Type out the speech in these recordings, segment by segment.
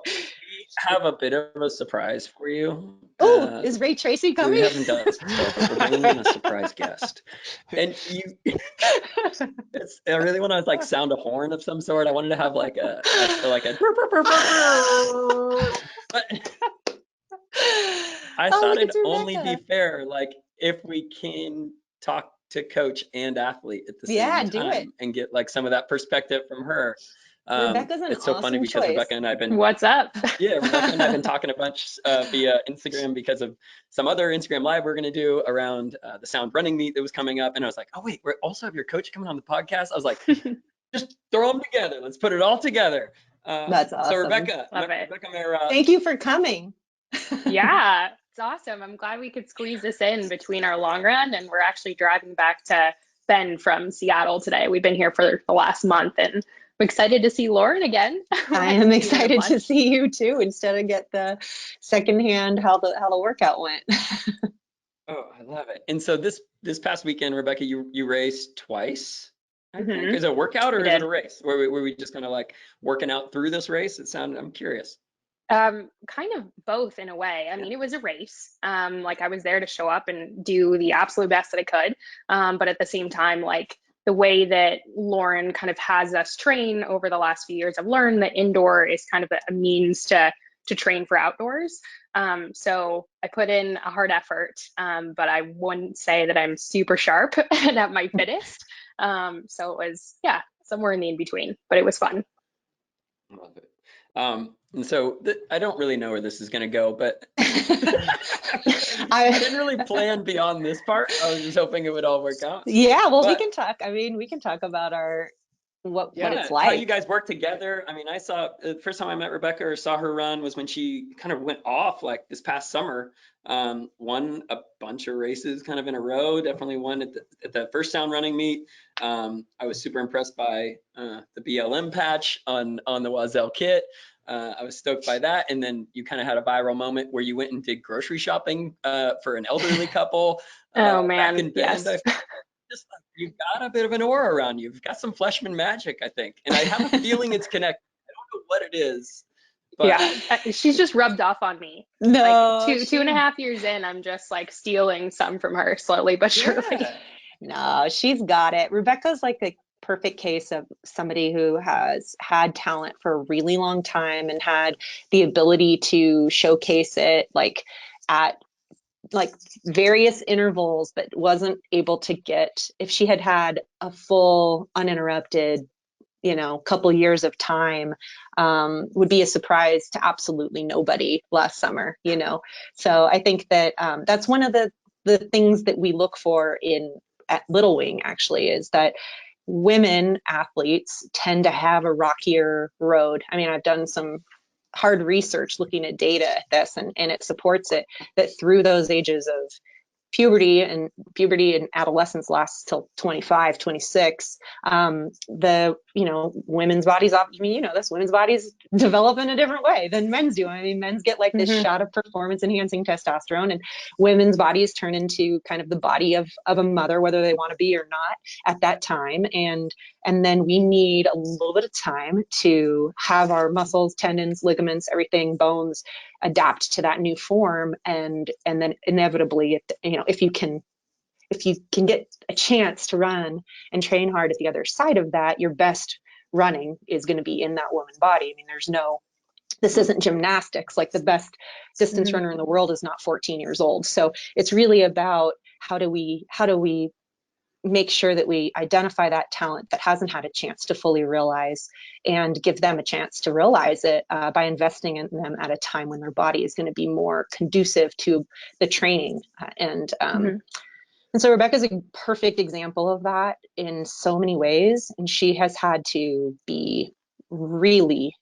we have a bit of a surprise for you. Oh, is Ray Tracy We coming? haven't done this before, but we're bringing in a surprise guest. And I really want to like sound a horn of some sort. I wanted to have like a burr, burr, burr, burr, burr. But I Oh, thought look, it'd it's only be Rebecca. fair, like if we can talk to coach and athlete at the Yeah, same do it. time and get like some of that perspective from her. Rebecca's an It's so funny awesome because choice. Rebecca and I've been What's up? Yeah, Rebecca and I have been talking a bunch via Instagram because of some other Instagram live we're going to do around the Sound Running meet that was coming up. And I was like, oh, wait, we also have your coach coming on the podcast. I was like, just throw them together. Let's put it all together. That's So awesome. Rebecca, Love it. Rebecca Mehra, Thank you for coming. Yeah, it's awesome. I'm glad we could squeeze this in between our long run, and we're actually driving back to Bend from Seattle today. We've been here for the last month, and I'm excited to see Lauren again. We I haven't am seen her in a excited to bunch. see you too, instead of get the secondhand how the workout went. oh, I love it. And so this past weekend, Rebecca, you raced twice, I think. Hmm. Is it a workout I or is it did. a race? Were we just kind of like working out through this race? I'm curious. Kind of both in a way. I mean, it was a race. Like I was there to show up and do the absolute best that I could. But at the same time, like the way that Lauren kind of has us train over the last few years, I've learned that indoor is kind of a means to train for outdoors. So I put in a hard effort, but I wouldn't say that I'm super sharp and at my fittest. So it was, yeah, somewhere in the in between, but it was fun. Love it. And so I don't really know where this is going to go, but I didn't really plan beyond this part. I was just hoping it would all work out. Yeah, well, we But can talk. I mean, we can talk about our what it's yeah, how you like. guys work together. I mean, I saw the first time I met Rebecca or saw her run was when she kind of went off like this past summer. Won a bunch of races kind of in a row. Definitely won at the first Sound Running meet. I was super impressed by the BLM patch on the Wazelle kit. I was stoked by that. And then you kind of had a viral moment where you went and did grocery shopping for an elderly couple Oh back man, in Bend. yes. Just you've got a bit of an aura around you. You've got some Fleshman magic, I think, and I have a feeling it's connected. I don't know what it is, but Yeah, she's just rubbed off on me. Like No, two and a half years in, I'm just like stealing some from her slowly but surely. yeah, no, she's got it. Rebecca's like a perfect case of somebody who has had talent for a really long time and had the ability to showcase it at like various intervals, but wasn't able to get, if she had had a full uninterrupted couple years of time, would be a surprise to absolutely nobody last summer. So I think that that's one of the things that we look for in at Little Wing, actually, is that women athletes tend to have a rockier road. I mean, I've done some hard research looking at data at this, and it supports it, that through those ages of puberty and adolescence lasts till 25, 26. The women's bodies, I mean, this, women's bodies develop in a different way than men's do. I mean, men's get like this Hmm. shot of performance enhancing testosterone, and women's bodies turn into kind of the body of a mother, whether they want to be or not at that time. And then we need a little bit of time to have our muscles, tendons, ligaments, everything, bones adapt to that new form. And then inevitably, if you can get a chance to run and train hard at the other side of that, your best running is going to be in that woman body. I mean, this isn't gymnastics. Like, the best distance Hmm. runner in the world is not 14 years old. So it's really about how do we make sure that we identify that talent that hasn't had a chance to fully realize, and give them a chance to realize it, by investing in them at a time when their body is going to be more conducive to the training. And so Rebecca's a perfect example of that in so many ways. And she has had to be really,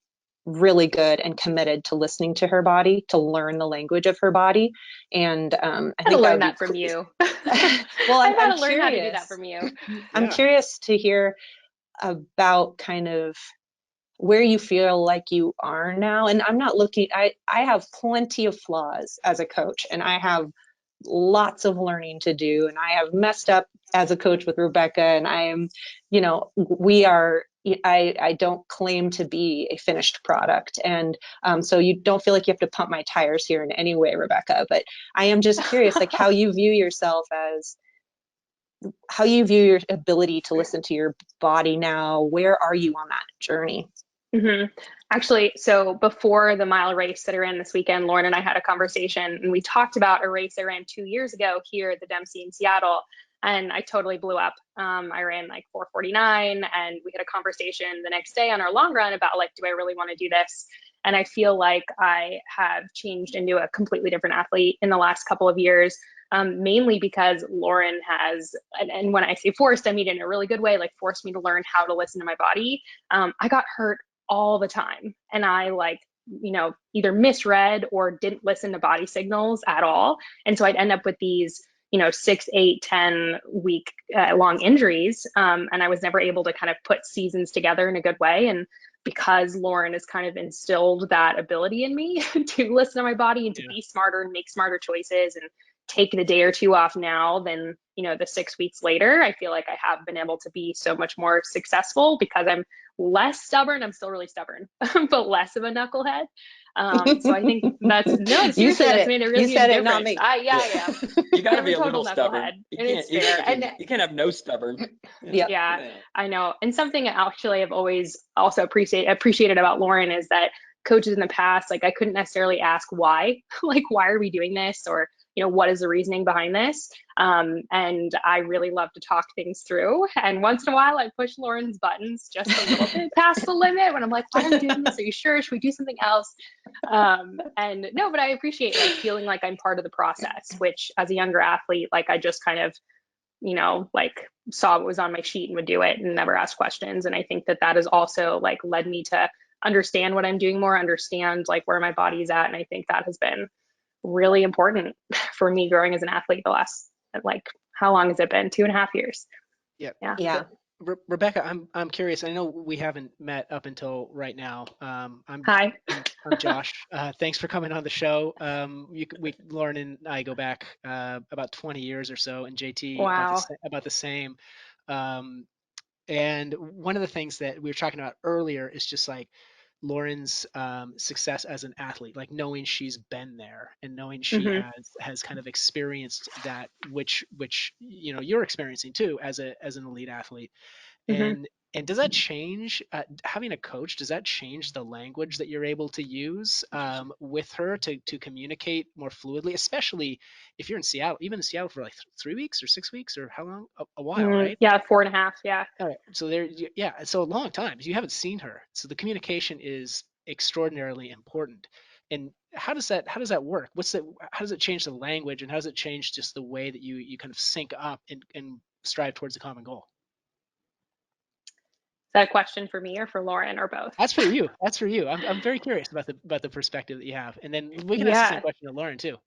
really good and committed to listening to her body, to learn the language of her body. And I I had to think that learn would be that from you. well, I've had I'm to learn how to do that curious. from you. I'm yeah. curious to hear about kind of where you feel like you are now. And I'm not looking, I have plenty of flaws as a coach, and I have lots of learning to do, and I have messed up as a coach with Rebecca, and I am, we are. I don't claim to be a finished product, and so you don't feel like you have to pump my tires here in any way, Rebecca. But I am just curious, like how you view yourself as how you view your ability to listen to your body now. Where are you on that journey? hmm Actually, so before the mile race that I ran this weekend, Lauren and I had a conversation and we talked about a race I ran 2 years ago here at the Dempsey in Seattle. And I totally blew up. I ran like 4:49, and we had a conversation the next day on our long run about like, do I really want to do this? And I feel like I have changed into a completely different athlete in the last couple of years, mainly because Lauren has, and when I say forced, I mean in a really good way, like forced me to learn how to listen to my body. I got hurt all the time. And I like, either misread or didn't listen to body signals at all. And so I'd end up with these, 6, 8, 10 week long injuries. And I was never able to kind of put seasons together in a good way. And because Lauren has kind of instilled that ability in me to listen to my body and to be smarter and make smarter choices and take the day or two off now than, the 6 weeks later, I feel like I have been able to be so much more successful because I'm less stubborn. I'm still really stubborn, but less of a knucklehead. So I think that's no, You seriously, said that's it. made a You really said huge it, not difference. me. Yeah, Yeah. I am. You got to I'm be a a little total stubborn. knucklehead, and it's You fair. can't And you can't have no stubborn. Yeah. yeah, I know. And something actually I've always also appreciated about Lauren is that coaches in the past, like I couldn't necessarily ask why, like why are we doing this, or what is the reasoning behind this? And I really love to talk things through. And once in a while, I push Lauren's buttons just a little bit past the limit when I'm like, why are we doing this? Are you sure? Should we do something else? And no, but I appreciate like feeling like I'm part of the process, which as a younger athlete, like I just kind of like saw what was on my sheet and would do it and never ask questions. And I think that that has also like led me to understand what I'm doing more, understand like where my body's at. And I think that has been really important for me growing as an athlete the last, like, how long has it been? 2.5 years. Yeah. Yeah. Yeah. Rebecca, I'm curious. I know we haven't met up until right now. Hi. I'm Josh. Thanks for coming on the show. Lauren and I go back about 20 years or so, and JT Wow. about the same. Um, and one of the things that we were talking about earlier is just like Lauren's success as an athlete, like knowing she's been there and knowing she hmm has kind of experienced that, which you're experiencing too as an elite athlete. hmm And does that change having a coach? Does that change the language that you're able to use with her to communicate more fluidly, especially if you're in Seattle, even in Seattle for like 3 weeks or 6 weeks or how long? A while, right? Yeah, 4.5. Yeah. All right. So yeah. So a long time. You haven't seen her. So the communication is extraordinarily important. And how does that work? How does it change the language, and how does it change just the way that you kind of sync up and strive towards a common goal? Is that a question for me or for Lauren or both? That's for you. That's for you. I'm very curious about the perspective that you have, and then we can ask the same Yeah. question to Lauren too.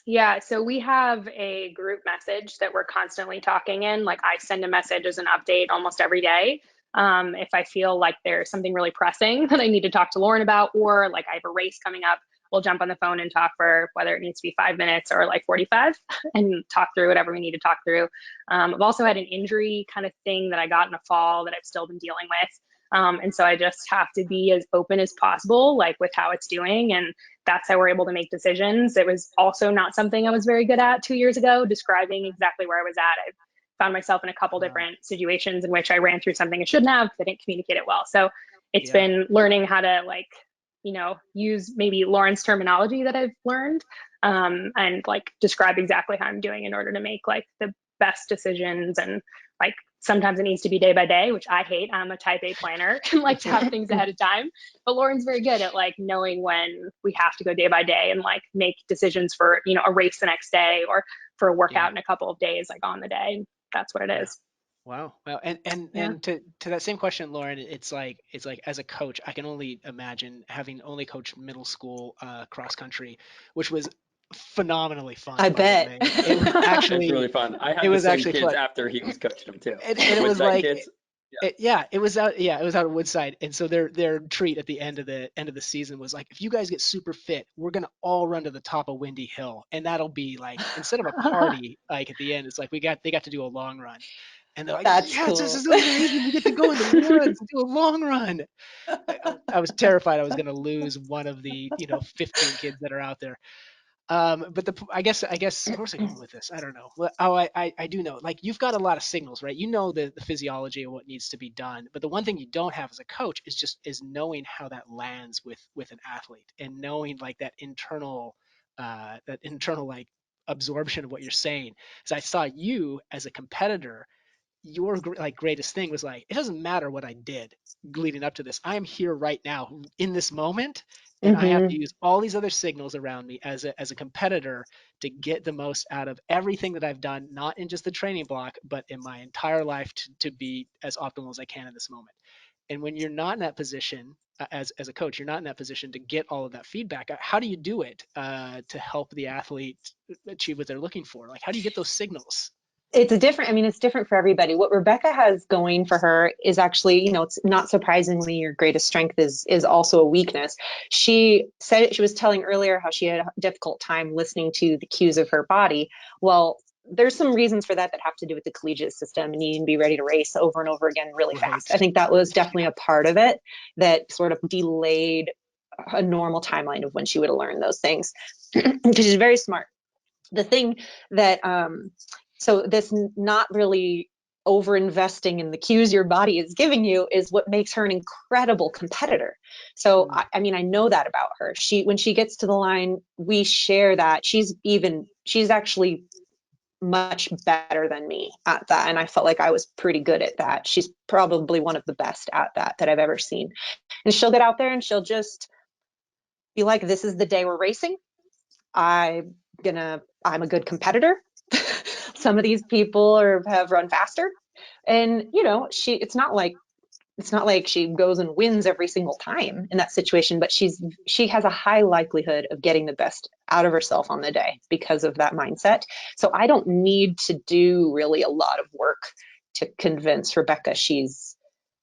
Yeah, so we have a group message that we're constantly talking in. Like I send a message as an update almost every day. If I feel like there's something really pressing that I need to talk to Lauren about, or like I have a race coming up, we'll jump on the phone and talk for whether it needs to be 5 minutes or like 45 and talk through whatever we need to talk through. I've also had an injury kind of thing that I got in the fall that I've still been dealing with. And so I just have to be as open as possible, like with how it's doing. And that's how we're able to make decisions. It was also not something I was very good at 2 years ago, describing exactly where I was at. I found myself in a couple Wow. different situations in which I ran through something I shouldn't have, but I didn't communicate it well. So it's Yeah. been learning how to like, use maybe Lauren's terminology that I've learned, and like describe exactly how I'm doing in order to make like the best decisions. And like sometimes it needs to be day by day, which I hate. I'm a type A planner and like to have things ahead of time. But Lauren's very good at like knowing when we have to go day by day and like make decisions for, a race the next day or for a Yeah. workout in a couple of days, like on the day. That's what it Yeah. is. Wow. Well, and and Yeah. and to that same question, Lauren, it's like as a coach, I can only imagine having only coached middle school cross country, which was phenomenally fun, I by the bet. way. It was It's actually really fun. I it had the was same actually kids fun. after he was coaching them too. And it With was my like kids. It was out. Yeah, it was out of Woodside, and so their treat at the end of the season was like, if you guys get super fit, we're gonna all run to the top of Windy Hill, and that'll be like, instead of a party, like at the end, it's like they got to do a long run, and they're like, That's yes, this cool. is amazing. We get to go in the woods and do a long run. I was terrified I was gonna lose one of the 15 kids that are out there. But I guess where was I going with this? I don't know. Oh, I do know. Like, you've got a lot of signals, right? You know the physiology of what needs to be done. But the one thing you don't have as a coach is knowing how that lands with an athlete, and knowing like that internal like absorption of what you're saying. Because I saw you as a competitor, your like greatest thing was like, it doesn't matter what I did leading up to this. I am here right now in this moment, and I have to Hmm. use all these other signals around me as a competitor to get the most out of everything that I've done, not in just the training block, but in my entire life to be as optimal as I can in this moment. And when you're not in that position, as a coach, you're not in that position to get all of that feedback. How do you do it to help the athlete achieve what they're looking for? Like, how do you get those signals? It's different. I mean, it's different for everybody. What Rebecca has going for her is actually, it's not surprisingly your greatest strength is also a weakness. She said, she was telling earlier how she had a difficult time listening to the cues of her body. Well, there's some reasons for that that have to do with the collegiate system and needing to be ready to race over and over again really Right. fast. I think that was definitely a part of it that sort of delayed a normal timeline of when she would have learned those things because she's very smart. The thing that so this not really over investing in the cues your body is giving you is what makes her an incredible competitor. So Mm. I mean, I know that about her. She, when she gets to the line, we share that. She's actually much better than me at that, and I felt like I was pretty good at that. She's probably one of the best at that I've ever seen. And she'll get out there and she'll just be like, this is the day we're racing. I'm a good competitor. Some of these people have run faster, and it's not like she goes and wins every single time in that situation, but she has a high likelihood of getting the best out of herself on the day because of that mindset. So I don't need to do really a lot of work to convince Rebecca she's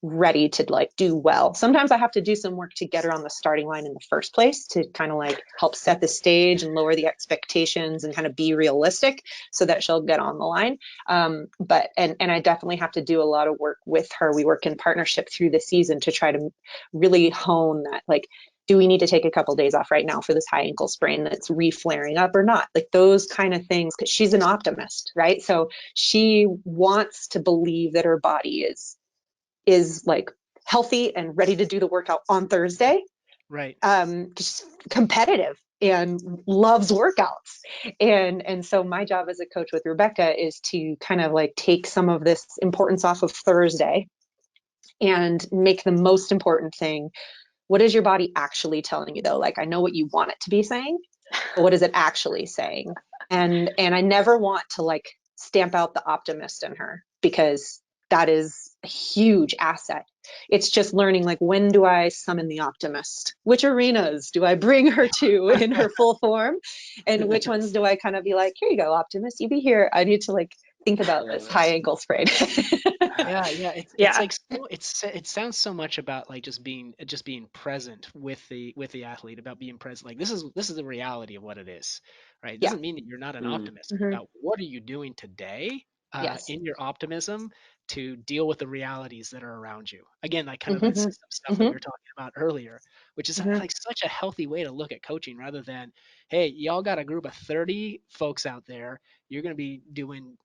ready to like do well. Sometimes I have to do some work to get her on the starting line in the first place to kind of like help set the stage and lower the expectations and kind of be realistic so that she'll get on the line. But I definitely have to do a lot of work with her. We work in partnership through the season to try to really hone that, like, do we need to take a couple of days off right now for this high ankle sprain that's re-flaring up or not? Like those kind of things, because she's an optimist, right? So she wants to believe that her body is like healthy and ready to do the workout on Thursday. Right. Just competitive and loves workouts. And so my job as a coach with Rebecca is to kind of like take some of this importance off of Thursday and make the most important thing. What is your body actually telling you though? Like, I know what you want it to be saying, but what is it actually saying? And I never want to like stamp out the optimist in her because that is a huge asset. It's just learning, like, when do I summon the optimist? Which arenas do I bring her to in her full form? And which ones do I kind of be like, here you go, optimist, you be here. I need to like think about this high ankle sprain. Yeah, it's Yeah. like it sounds so much about like just being present with the athlete, about being present. Like, this is the reality of what it is, right? It Yeah. doesn't mean that you're not an Mm. optimist. It's Hmm. about what are you doing today Yes. in your optimism to deal with the realities that are around you. Again, like kind of that Mm-hmm. system stuff that we Mm-hmm. were talking about earlier, which is Mm-hmm. like such a healthy way to look at coaching, rather than, hey, y'all got a group of 30 folks out there. You're going to be doing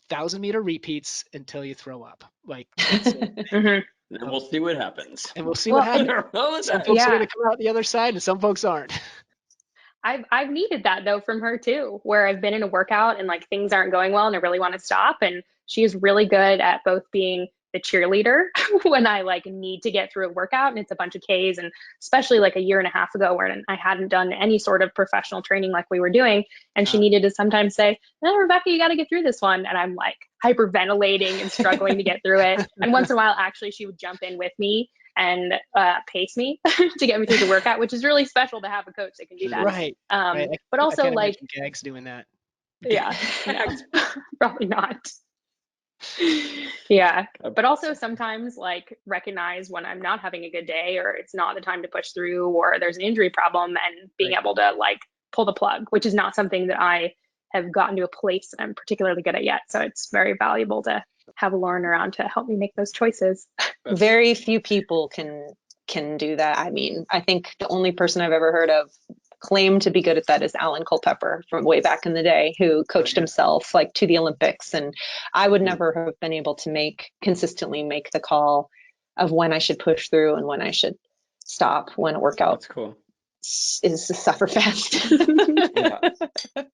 1,000-meter repeats until you throw up. Like, that's it. Hmm. And then we'll see what happens. And we'll see what Well, I and happens. don't know what Some that. folks are going yeah, to come out the other side, and some folks aren't. I've needed that though from her too, where I've been in a workout and like things aren't going well and I really want to stop. And she is really good at both being the cheerleader when I like need to get through a workout and it's a bunch of Ks, and especially like a year and a half ago where I hadn't done any sort of professional training like we were doing. And she Uh, needed to sometimes say, no, Rebecca, you got to get through this one. And I'm like hyperventilating and struggling to get through it. And once in a while, actually, she would jump in with me and pace me to get me through the workout, which is really special to have a coach that can do that. Mhm. right, right. But I, I also can't like, imagine Gags doing that. yeah, no, Tags. probably not. Yeah. But also sometimes like recognize when I'm not having a good day or it's not the time to push through or there's an injury problem and being Right. able to like pull the plug, which is not something that I have gotten to a place that I'm particularly good at yet. So it's very valuable to have Lauren around to help me make those choices. Very few people can do that. I mean, I think the only person I've ever heard of claim to be good at that is Alan Culpepper from way back in the day, who coached yeah. himself like to the Olympics. And I would never have been able to consistently make the call of when I should push through and when I should stop when a workout That's cool. is a sufferfest. Yeah.